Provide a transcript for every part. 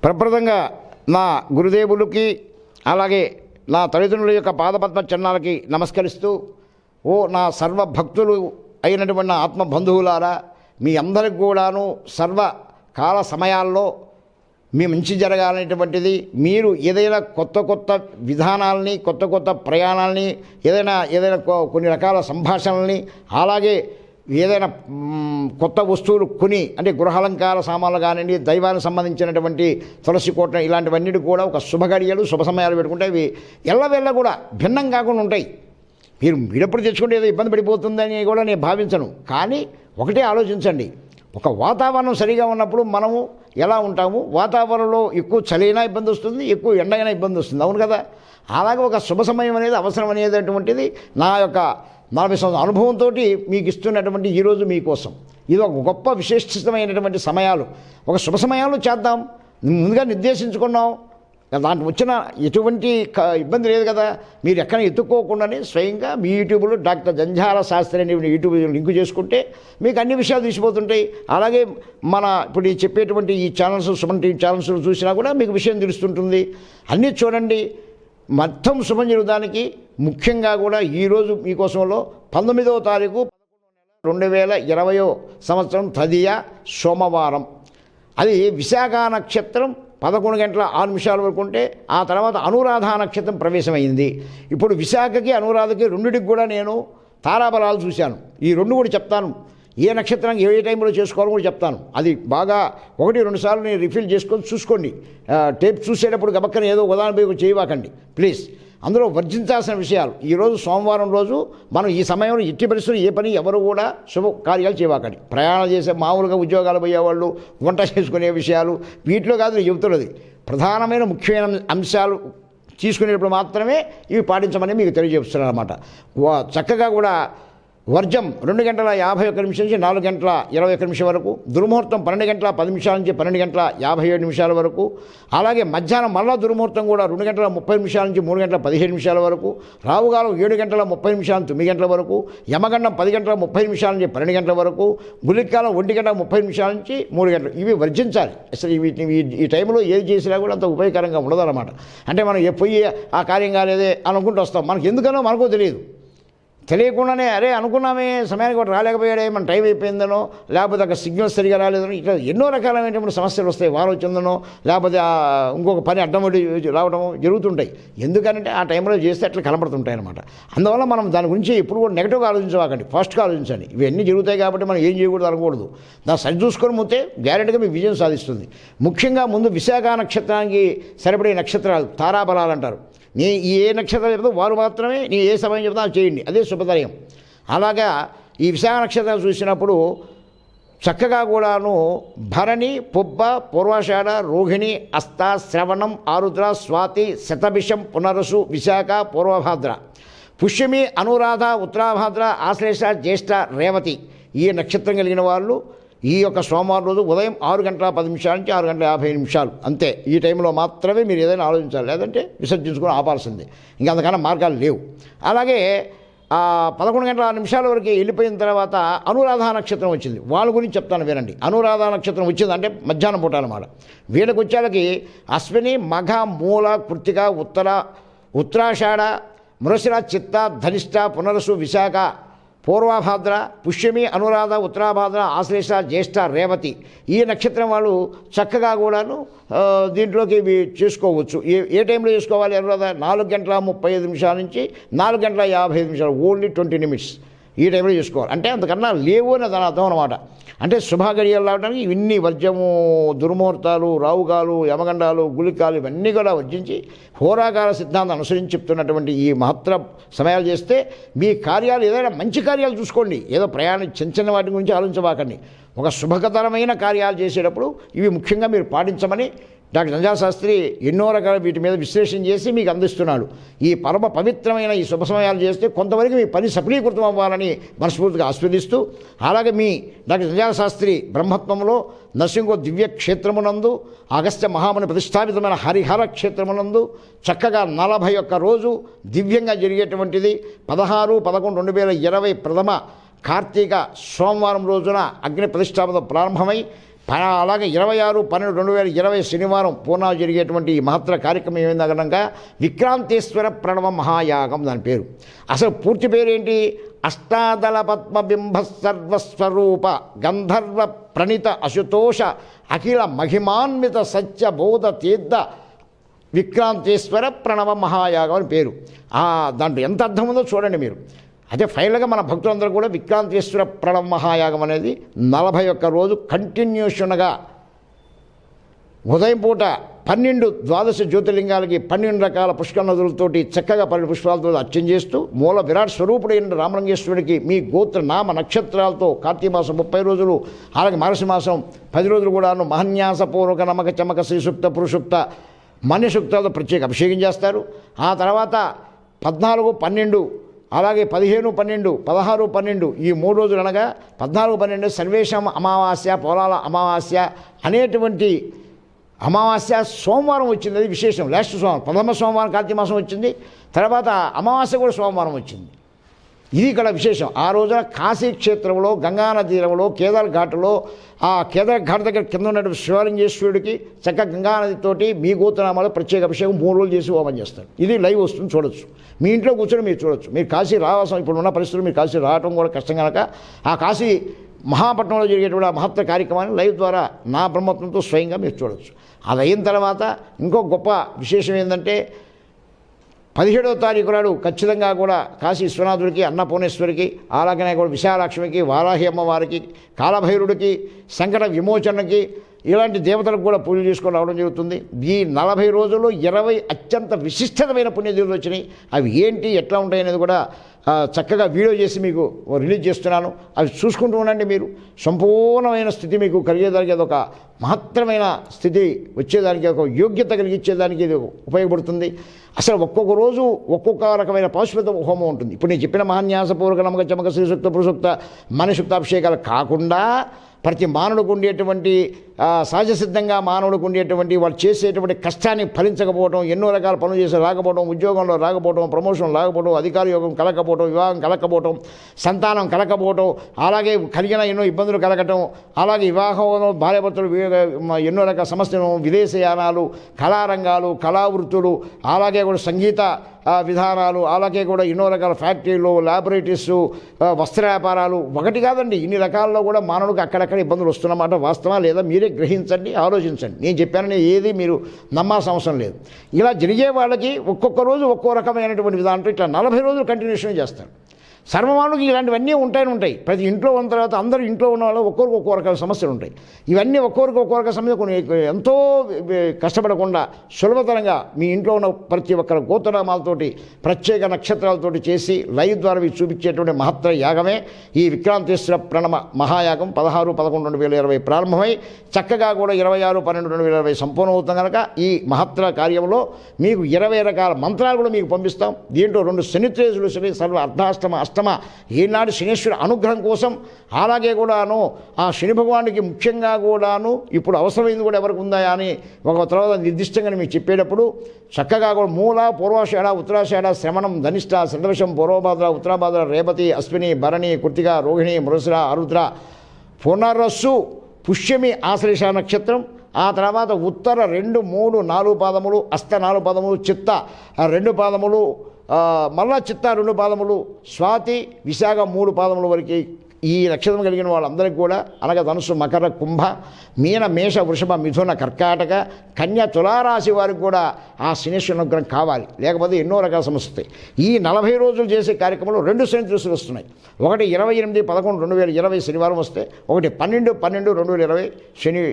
ప్రప్రదంగా నా గురుదేవులకి అలాగే నా తల్లిదండ్రుల యొక్క పాదపద్మ చరణాలకి నమస్కరిస్తూ, ఓ నా సర్వ భక్తులు అయినటువంటి నా ఆత్మ బంధువులారా, మీ అందరికి కూడాను సర్వకాల సమయాల్లో మీ మంచి జరగాలనేటువంటిది, మీరు ఏదైనా కొత్త కొత్త విధానాలని, కొత్త కొత్త ప్రయాణాలని, ఏదైనా కొన్ని రకాల సంభాషణల్ని, అలాగే ఏదైనా కొత్త వస్తువులు కొని, అంటే గృహాలంకార సామాన్లు కానివ్వండి, దైవానికి సంబంధించినటువంటి తులసి కోట, ఇలాంటివన్నిటి కూడా ఒక శుభగడియలు శుభ సమయాలు పెట్టుకుంటే అవి ఎల్లవెల్ల కూడా భిన్నం కాకుండా ఉంటాయి. మీరెప్పుడు తెచ్చుకుంటే ఏదో ఇబ్బంది పడిపోతుందని కూడా నేను భావించను. కానీ ఒకటే ఆలోచించండి, ఒక వాతావరణం సరిగా ఉన్నప్పుడు మనము ఎలా ఉంటాము, వాతావరణంలో ఎక్కువ చలినా ఇబ్బంది వస్తుంది, ఎక్కువ ఎండైనా ఇబ్బంది వస్తుంది, అవును కదా. అలాగే ఒక శుభ సమయం అనేది అవసరం అనేటటువంటిది నా యొక్క 40 సంవత్సరాల అనుభవంతో మీకు ఇస్తున్నటువంటి ఈరోజు మీకోసం ఇది ఒక గొప్ప విశిష్టమైనటువంటి సమయాలు. ఒక శుభ సమయాలు చేద్దాం, ముందుగా నిర్దేశించుకున్నాం, దాంట్లో వచ్చిన ఎటువంటి ఇబ్బంది లేదు కదా. మీరు ఎక్కడ ఎత్తుక్కోకుండానే స్వయంగా మీ యూట్యూబ్లో డాక్టర్ జంజాల శాస్త్రి అనే యూట్యూబ్ లింక్ చేసుకుంటే మీకు అన్ని విషయాలు తెలిసిపోతుంటాయి. అలాగే మన ఇప్పుడు చెప్పేటువంటి ఈ ఛానల్స్, సుమన్ టీవీ ఛానల్స్ చూసినా కూడా మీకు విషయం తెలుస్తుంటుంది. అన్నీ చూడండి. మొత్తం శుభం జరగడానికి ముఖ్యంగా కూడా ఈరోజు మీకోసంలో 19వ తారీఖు 2020 సంవత్సరం తదియ సోమవారం, అది విశాఖ నక్షత్రం 11 గంటల 6 నిమిషాల వరకు ఉంటే ఆ తర్వాత అనురాధ నక్షత్రం ప్రవేశమైంది. ఇప్పుడు విశాఖకి అనురాధకి రెండిటికి కూడా నేను తారాబలాలు చూశాను. ఈ రెండు కూడా చెప్తాను, ఏ నక్షత్రానికి ఏ టైంలో చేసుకోవాలో కూడా చెప్తాను. అది బాగా 1-2 సార్లు నేను రిఫిల్ చేసుకొని చూసుకోండి. టేప్ చూసేటప్పుడు గబక్కన ఏదో ఉదాహరణ చేయవాకండి ప్లీజ్. అందులో వర్జించాల్సిన విషయాలు, ఈరోజు సోమవారం రోజు మనం ఈ సమయంలో ఎట్టి పరిస్థితులు ఏ పని ఎవరు కూడా శుభ కార్యాలు చేయవాకండి. ప్రయాణాలు చేసే మామూలుగా ఉద్యోగాలు పోయేవాళ్ళు, వంట చేసుకునే విషయాలు, వీటిలో కాదు నేను చెబుతున్నది. ప్రధానమైన ముఖ్యమైన అంశాలు తీసుకునేటప్పుడు మాత్రమే ఇవి పాటించమని మీకు తెలియజేస్తున్నాను అన్నమాట. చక్కగా కూడా వర్జం 2 గంటల 51 నిమిషం నుంచి 4 గంటల 21 నిమిషం వరకు, దుర్ముహూర్తం 12 గంటల 10 నిమిషాల నుంచి 12 గంటల 57 నిమిషాల వరకు, అలాగే మధ్యాహ్నం మళ్ళా దుర్ముహూర్తం కూడా 2 గంటల 30 నిమిషాల నుంచి 3 గంటల 15 నిమిషాల వరకు, రావుగాలం 7 గంటల 30 నిమిషాల నుంచి 9 గంటల వరకు, యమగండం 10 గంటల 30 నిమిషాల నుంచి 12 గంటల వరకు, గులికాలం 1 గంట 30 నిమిషాల నుంచి 3 గంటలు. ఇవి వర్జించాలి. అసలు వీటిని ఈ టైంలో ఏది చేసినా కూడా అంత ఉపయోగకరంగా ఉండదన్నమాట. అంటే మనం పోయి ఆ కార్యం కాలేదే అనుకుంటూ వస్తాం, మనకు ఎందుకనో మనకో తెలియదు. తెలియకుండానే అరే అనుకున్నామే సమయానికి ఒకటి రాలేకపోయాడే, మన టైం అయిపోయిందనో, లేకపోతే అక్కడ సిగ్నల్ సరిగా రాలేదనో, ఇట్లా ఎన్నో రకాలైనటువంటి సమస్యలు వస్తాయి. వారం వచ్చిందనో, లేకపోతే ఇంకొక పని అడ్డమడి రావడమో జరుగుతుంటాయి. ఎందుకంటే ఆ టైంలో చేస్తే అట్లా కనబడుతుంటాయి అనమాట. అందువల్ల మనం దాని గురించి ఎప్పుడు కూడా నెగిటివ్గా ఆలోచించవాకండి, పాజిటివ్గా ఆలోచించండి. ఇవన్నీ జరుగుతాయి కాబట్టి మనం ఏం చేయకూడదు అనకూడదు. దాన్ని సరి చూసుకొని పోతే గ్యారెంటీగా మీ విజయం సాధిస్తుంది. ముఖ్యంగా ముందు విశాఖ నక్షత్రానికి సరిపడే నక్షత్రాలు తారాబలాలు అంటారు. నీ ఏ నక్షత్రం చెప్తా వారు మాత్రమే నీ ఏ సమయం చెప్తా చేయండి, అదే శుభతరయం. అలాగా ఈ విశాఖ నక్షత్రం చూసినప్పుడు చక్కగా కూడాను భరణి, పుబ్బ, పూర్వాషాఢ, రోహిణి, అస్త, శ్రవణం, ఆరుద్ర, స్వాతి, శతభిషం, పునరసు, విశాఖ, పూర్వభాద్ర, పుష్యమి, అనురాధ, ఉత్తరాభాద్ర, ఆశ్లేష, జ్యేష్ఠ, రేవతి, ఈ నక్షత్రం కలిగిన వాళ్ళు ఈ యొక్క సోమవారం రోజు ఉదయం 6 గంటల 10 నిమిషాల నుంచి 6 గంటల 50 నిమిషాలు అంతే. ఈ టైంలో మాత్రమే మీరు ఏదైనా ఆలోచించాలి, లేదంటే విసర్జించుకొని ఆపాల్సిందే. ఇంకా అంతకన్నా మార్గాలు లేవు. అలాగే 11 గంటల 6 నిమిషాల వరకు వెళ్ళిపోయిన తర్వాత అనురాధ నక్షత్రం వచ్చింది. వాళ్ళ గురించి చెప్తాను వినండి. అనురాధ నక్షత్రం వచ్చింది అంటే మధ్యాహ్నం పూట అన్నమాట. వీళ్ళకి వచ్చేళ్ళకి అశ్విని, మఘ, మూల, కృత్తిక, ఉత్తరాషాఢ, మృగశిర, చిత్త, ధనిష్ట, పునరసు, విశాఖ, పూర్వభాద్ర, పుష్యమి, అనురాధ, ఉత్తరాభాద్ర, ఆశ్లేష, జ్యేష్ఠ, రేవతి, ఈ నక్షత్రం వాళ్ళు చక్కగా కూడాను దీంట్లోకి చేసుకోవచ్చు. ఏ టైంలో చేసుకోవాలి? అనురాధ 4 గంటల 35 నిమిషాల నుంచి 4 గంటల 55 నిమిషాలు, ఓన్లీ 20 నిమిట్స్ ఈ టైంలో చేసుకోవాలి. అంటే అంతకన్నా లేవు అని దాని అర్థం అనమాట. అంటే శుభగడియలు రావడానికి ఇవన్నీ వర్జము, దుర్ముహూర్తాలు, రావుగాలు, యమగండాలు, గుళికాలు ఇవన్నీ కూడా వర్జించి హోరాకాల సిద్ధాంతం అనుసరించి చెప్తున్నటువంటి ఈ మహత్తర సమయాలు చేస్తే మీ కార్యాలు ఏదైనా మంచి కార్యాలు చూసుకోండి. ఏదో ప్రయాణం చిన్న వాటి గురించి ఆలోచించబాకండి. ఒక శుభకరమైన కార్యాలు చేసేటప్పుడు ఇవి ముఖ్యంగా మీరు పాటించమని డాక్టర్ జంజాల శాస్త్రి ఎన్నో రకాల వీటి మీద విశ్లేషణ చేసి మీకు అందిస్తున్నాడు. ఈ పరమ పవిత్రమైన ఈ శుభ సమయాలు చేస్తే కొంతవరకు మీ పని సఫలీకృతం అవ్వాలని మనస్ఫూర్తిగా ఆస్వాదిస్తూ, అలాగే మీ డాక్టర్ జంజాల శాస్త్రి బ్రహ్మత్వంలో నరసింహ దివ్య క్షేత్రమునందు అగస్త్య మహాముని ప్రతిష్టాపితమైన హరిహర క్షేత్రమునందు చక్కగా 41 రోజు దివ్యంగా జరిగేటువంటిది 16/11/2020 ప్రథమ కార్తీక సోమవారం రోజున అగ్ని ప్రతిష్టాపన ప్రారంభమై అలాగే 26/12/2020 శనివారం పూర్ణాలు జరిగేటువంటి ఈ మహత్తర కార్యక్రమం ఏమైంది కనుక విక్రాంతేశ్వర ప్రణవ మహాయాగం దాని పేరు. అసలు పూర్తి పేరు ఏంటి? అష్టాదళ పద్మబింబ సర్వస్వరూప గంధర్వ ప్రణిత అశుతోష అఖిల మహిమాన్విత సత్యబోధ తీర్థ విక్రాంతేశ్వర ప్రణవ మహాయాగం అని పేరు. దాంట్లో ఎంత అర్థం ఉందో చూడండి మీరు. అదే ఫైనల్గా మన భక్తులందరూ కూడా విక్రాంతేశ్వర ప్రణవ మహాయాగం అనేది 41 రోజు కంటిన్యూషన్గా ఉదయం పూట 12 ద్వాదశ జ్యోతిర్లింగాలకి 12 రకాల పుష్కర నదులతోటి చక్కగా 12 పుష్పాలతో అర్చన చేస్తూ మూల విరాట్ స్వరూపుడైన రామలింగేశ్వరుడికి మీ గోత్ర నామ నక్షత్రాలతో కార్తీక మాసం 30 రోజులు, అలాగే మార్గశిర మాసం 10 రోజులు కూడాను మహన్యాసపూర్వక నమక చమక శ్రీసూక్త పురుషుక్త మన్యసూక్తాలతో ప్రత్యేక అభిషేకం చేస్తారు. ఆ తర్వాత 14, 12 అలాగే 15, 12, 16, 12 ఈ 3 రోజులు అనగా 14, 12 సర్వేశం అమావాస్య పోలాల అమావాస్య అనేటువంటి అమావాస్య సోమవారం వచ్చింది. అది విశేషం. లాస్ట్ సోమవారం ప్రథమ సోమవారం కార్తీక మాసం వచ్చింది. తర్వాత అమావాస్య కూడా సోమవారం వచ్చింది. ఇది ఇక్కడ విశేషం. ఆ రోజున కాశీ క్షేత్రంలో గంగానది తీరంలో కేదార్ ఘాట్లో ఆ కేదార్ ఘాట్ దగ్గర కింద ఉన్నటువంటి శివలింగేశ్వరుడికి చక్కగా గంగానదితోటి మీ గోత్రనామాలో ప్రత్యేక అభిషేకం 3 రోజులు చేసి హోమం చేస్తారు. ఇది లైవ్ వస్తుంది, చూడొచ్చు. మీ ఇంట్లో కూర్చొని మీరు చూడొచ్చు. మీరు కాశీ రావాల్సిన ఇప్పుడు ఉన్న పరిస్థితులు మీరు కాశీ రావడం కూడా కష్టం కనుక ఆ కాశీ మహాపట్నంలో జరిగేటువంటి ఆ మహత్తర కార్యక్రమాన్ని లైవ్ ద్వారా నా బ్రహ్మత్వంతో స్వయంగా మీరు చూడొచ్చు. అది అయిన తర్వాత ఇంకో గొప్ప విశేషం ఏంటంటే 17వ తారీఖు నాడు ఖచ్చితంగా కూడా కాశీ విశ్వనాథుడికి, అన్నపూర్ణేశ్వరికి, అలాగనే కూడా విశాలాక్ష్మికి, వారాహి అమ్మవారికి, కాలభైరుడికి, సంకట విమోచనకి ఇలాంటి దేవతలకు కూడా పూజలు చేసుకొని రావడం జరుగుతుంది. ఈ 40 రోజుల్లో 20 అత్యంత విశిష్టమైన పుణ్యదేవులు వచ్చినాయి. అవి ఏంటి ఎట్లా ఉంటాయి అనేది కూడా చక్కగా వీడియో చేసి మీకు రిలీజ్ చేస్తున్నాను. అవి చూసుకుంటూ ఉండండి. మీరు సంపూర్ణమైన స్థితి మీకు కలిగేదానికి అదొక మహత్తరమైన స్థితి వచ్చేదానికి, ఒక యోగ్యత కలిగించేదానికి ఇది ఉపయోగపడుతుంది. అసలు ఒక్కొక్క రోజు ఒక్కొక్క రకమైన పాశుపత హోమం ఉంటుంది. ఇప్పుడు నేను చెప్పిన మహాన్యాసపూర్వక నమక చమక శ్రీసూక్త పురుషూక్త మణిసూక్తాభిషేకాలు కాకుండా ప్రతి మానవుడికి ఉండేటువంటి సహజ సిద్ధంగా మానవుడికి ఉండేటువంటి వాళ్ళు చేసేటువంటి కష్టాన్ని ఫలించకపోవడం, ఎన్నో రకాల పనులు చేసి రాకపోవడం, ఉద్యోగంలో రాకపోవడం, ప్రమోషన్ రాకపోవడం, అధికార యోగం కలగకపోవడం, వివాహం కలగకపోవడం, సంతానం కలగకపోవడం, అలాగే కలిగిన ఎన్నో ఇబ్బందులు కలగటం, అలాగే వివాహంలో భార్యాభర్తలు ఎన్నో రకాల సమస్యలు, విదేశయానాలు, కళారంగాలు, కళావృత్తులు, అలాగే కూడా సంగీత విధానాలు, అలాగే కూడా ఎన్నో రకాల ఫ్యాక్టరీలు, ల్యాబొరేటరీస్, వస్త్ర వ్యాపారాలు, ఒకటి కాదండి ఇన్ని రకాల్లో కూడా మానవుడికి అక్కడక్కడ ఇబ్బందులు వస్తున్నమాట వాస్తవా లేదా మీరే గ్రహించండి, ఆలోచించండి. నేను చెప్పానని ఏది మీరు నమ్మాల్సిన అవసరం లేదు. ఇలా జరిగే వాళ్ళకి ఒక్కొక్క రోజు ఒక్కో రకమైనటువంటి విధానంతో ఇట్లా 40 రోజులు కంటిన్యూషన్ చేస్తారు. సర్వమానుకి ఇలాంటివన్నీ ఉంటాయి. ప్రతి ఇంట్లో ఉన్న తర్వాత అందరూ ఇంట్లో ఉన్న వాళ్ళు ఒక్కొక్కరికి ఒక్కో రకాల సమస్యలు ఉంటాయి. ఇవన్నీ ఒక్కొక్కరికి ఒక్కో రకాల సమస్య కొన్ని ఎంతో కష్టపడకుండా సులభతరంగా మీ ఇంట్లో ఉన్న ప్రతి ఒక్కరి గోత్రనామాలతోటి ప్రత్యేక నక్షత్రాలతోటి చేసి లైవ్ ద్వారా మీరు చూపించేటువంటి మహత్తర యాగమే ఈ విక్రాంతేశ్వర ప్రణమ మహాయాగం. 16/11/2020 ప్రారంభమై చక్కగా కూడా 26/12/2020 సంపూర్ణ అవుతాం కనుక ఈ మహత్తర కార్యంలో మీకు 20 రకాల మంత్రాలు కూడా మీకు పంపిస్తాం. దీంట్లో 2 శనిత్రేజులు సర్వ అర్ధాష్టమ ఈనాడు శనీశ్వరుడు అనుగ్రహం కోసం, అలాగే కూడాను ఆ శని భగవానికి ముఖ్యంగా కూడాను ఇప్పుడు అవసరమైంది కూడా ఎవరికి ఉందా అని ఒక తర్వాత నిర్దిష్టంగా మీకు చెప్పేటప్పుడు చక్కగా కూడా మూల, పూర్వాషాఢ, ఉత్తరాషాఢ, శ్రవణం, ధనిష్ట, శతవశం, పూర్వభాద్ర, ఉత్తరాభాద్ర, రేవతి, అశ్విని, భరణి, కృత్తిక, రోహిణి, మృగశిర, ఆరుద్ర, పునరస్సు, పుష్యమి, ఆశ్లేష నక్షత్రం, ఆ తర్వాత ఉత్తర 2, 3, 4 పాదములు, అస్త 4 పాదములు, చిత్త 2 పాదములు, మళ్ళా చిత్త 2 పాదములు, స్వాతి, విశాఖ 3 పాదముల వరకు ఈ నక్షత్రం కలిగిన వాళ్ళందరికీ కూడా అనగా ధనుసు, మకర, కుంభ, మీన, మేష, వృషభ, మిథున, కర్కాటక, కన్య, తులారాశి వారికి కూడా ఆ శనీశ్వరుని అనుగ్రహం కావాలి. లేకపోతే ఎన్నో రకాల సమస్యలు వస్తాయి. ఈ 40 రోజులు చేసే కార్యక్రమంలో 2 శని దృష్టిలు వస్తున్నాయి. ఒకటి 28/11/2020 శనివారం వస్తే, ఒకటి 12/12/2020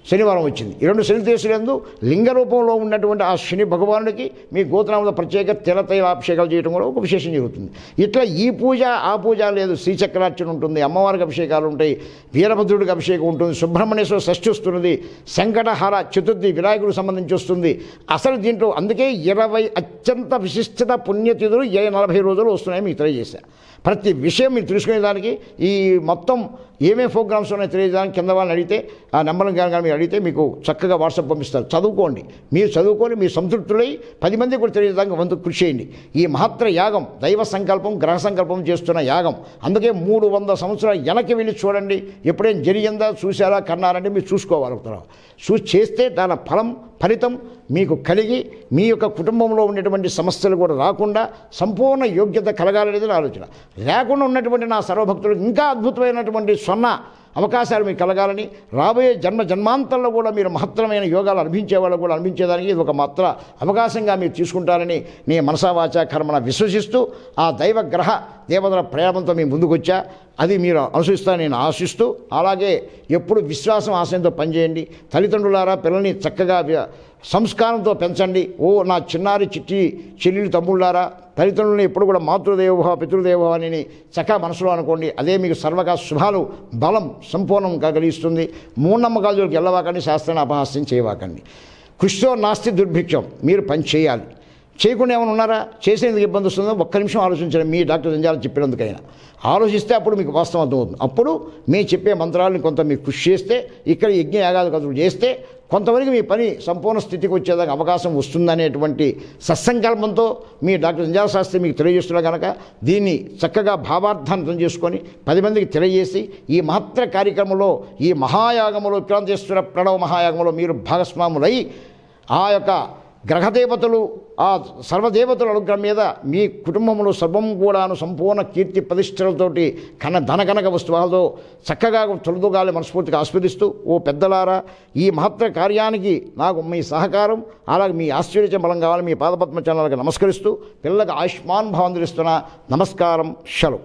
శనివారం వచ్చింది. ఈ 2 శని దేశాలందు లింగ రూపంలో ఉన్నటువంటి ఆ శని భగవానుడికి మీ గోత్రనామంలో ప్రత్యేక తెలతైలాభిషేకాలు చేయడం కూడా ఒక విశేషం జరుగుతుంది. ఇట్లా ఈ పూజ ఆ పూజ లేదు, శ్రీచక్రార్చన ఉంటుంది, అమ్మవారికి అభిషేకాలు ఉంటాయి, వీరభద్రుడికి అభిషేకం ఉంటుంది, సుబ్రహ్మణ్యేశ్వర షష్ఠి వస్తున్నది, సంకటహార చతుర్థి వినాయకుడికి సంబంధించి వస్తుంది. అసలు దీంట్లో అందుకే 20 అత్యంత విశిష్టత పుణ్యతిథులు 40 రోజులు వస్తున్నాయి మీకు తెలియజేశా. ప్రతి విషయం మీరు తెలుసుకునేదానికి ఈ మొత్తం ఏమేమి ప్రోగ్రామ్స్ ఉన్నాయో తెలియజేయడానికి కింద వాళ్ళని అడిగితే ఆ నెంబర్ని కానీ మీరు అడిగితే మీకు చక్కగా వాట్సాప్ పంపిస్తారు. చదువుకోండి, మీరు చదువుకొని మీ సంతృప్తులై 10 మందికి కూడా తెలియజేయడానికి వంతు కృషి చేయండి. ఈ మహత్తర యాగం దైవ సంకల్పం గ్రహ సంకల్పం చేస్తున్న యాగం. అందుకే 300 సంవత్సరాలు వెనక్కి వెళ్ళి చూడండి, ఎప్పుడేం జరిగిందా చూసారా కన్నారంటే మీరు చూసుకోగలుగుతారు. చేస్తే దాని ఫలితం మీకు కలిగి మీ యొక్క కుటుంబంలో ఉండేటువంటి సమస్యలు కూడా రాకుండా సంపూర్ణ యోగ్యత కలగాలనేది ఆలోచన. లేకుండా ఉన్నటువంటి నా సర్వభక్తులకు ఇంకా అద్భుతమైనటువంటి అవకాశాలు మీకు కలగాలని, రాబోయే జన్మాంతంలో కూడా మీరు మహత్తరమైన యోగాలు అనిపించే వాళ్ళు కూడా అనిపించేదానికి ఇది ఒక మాత్ర అవకాశంగా మీరు తీసుకుంటారని నీ మనసా వాచా కర్మన విశ్వసిస్తూ ఆ దైవ గ్రహ దేవతల ప్రేమతో మీ ముందుకు వచ్చా. అది మీరు అనుసరిస్తారని నేను ఆశిస్తూ, అలాగే ఎప్పుడు విశ్వాసం ఆశయంతో పనిచేయండి. తల్లిదండ్రులారా పిల్లల్ని చక్కగా సంస్కారంతో పెంచండి. ఓ నా చిన్నారి చిట్టి చెల్లెలు తమ్ముళ్ళారా, తల్లిదండ్రులను ఎప్పుడు కూడా మాతృదేవోభవ పితృదేవోభవ అని చక్కగా మనసులో అనుకోండి. అదే మీకు సర్వగా శుభాలు బలం సంపూర్ణంగా కలిగిస్తుంది. మూఢనమ్మకాల జోలికి వెళ్ళవాకండి, శాస్త్రాన్ని అపహాస్యం చేయవాకండి. కృషితో నాస్తి దుర్భిక్షం. మీరు పని చేయాలి, చేయకుండా ఏమైనా ఉన్నారా, చేసేందుకు ఇబ్బంది వస్తుందో ఒక్క నిమిషం ఆలోచించండి. మీ డాక్టర్ జంజాలు చెప్పినందుకైనా ఆలోచిస్తే అప్పుడు మీకు వాస్తవం అర్థమవుతుంది. అప్పుడు మేము చెప్పే మంత్రాలను కొంత మీరు కృషి చేస్తే, ఇక్కడ యజ్ఞ యాగాలు కథలు చేస్తే కొంతవరకు మీ పని సంపూర్ణ స్థితికి వచ్చేదానికి అవకాశం వస్తుందనేటువంటి సత్సంకల్పంతో మీ డాక్టర్ జంజాల శాస్త్రి మీకు తెలియజేస్తున్నా కనుక దీన్ని చక్కగా భావార్థాన్ని అర్థం చేసుకొని 10 మందికి తెలియజేసి ఈ మహత్తర కార్యక్రమంలో ఈ మహాయాగంలో విక్రాంతేశ్వర ప్రణవ మహాయాగంలో మీరు భాగస్వాములై ఆ యొక్క గ్రహదేవతలు ఆ సర్వదేవతల అనుగ్రహం మీద మీ కుటుంబంలో సర్వం కూడాను సంపూర్ణ కీర్తి ప్రతిష్టలతోటి ధనకనక వస్తువులతో చక్కగా తొలదుగాలి మనస్ఫూర్తిగా ఆస్వాదిస్తూ, ఓ పెద్దలారా ఈ మహత్తర కార్యానికి నాకు మీ సహకారం అలాగే మీ ఆశ్చర్య బలం కావాలి. మీ పాదపద్మ చరణాలకు నమస్కరిస్తూ పిల్లలకు ఆయుష్మాన్ భావం అందిస్తున్న నమస్కారం. శలు.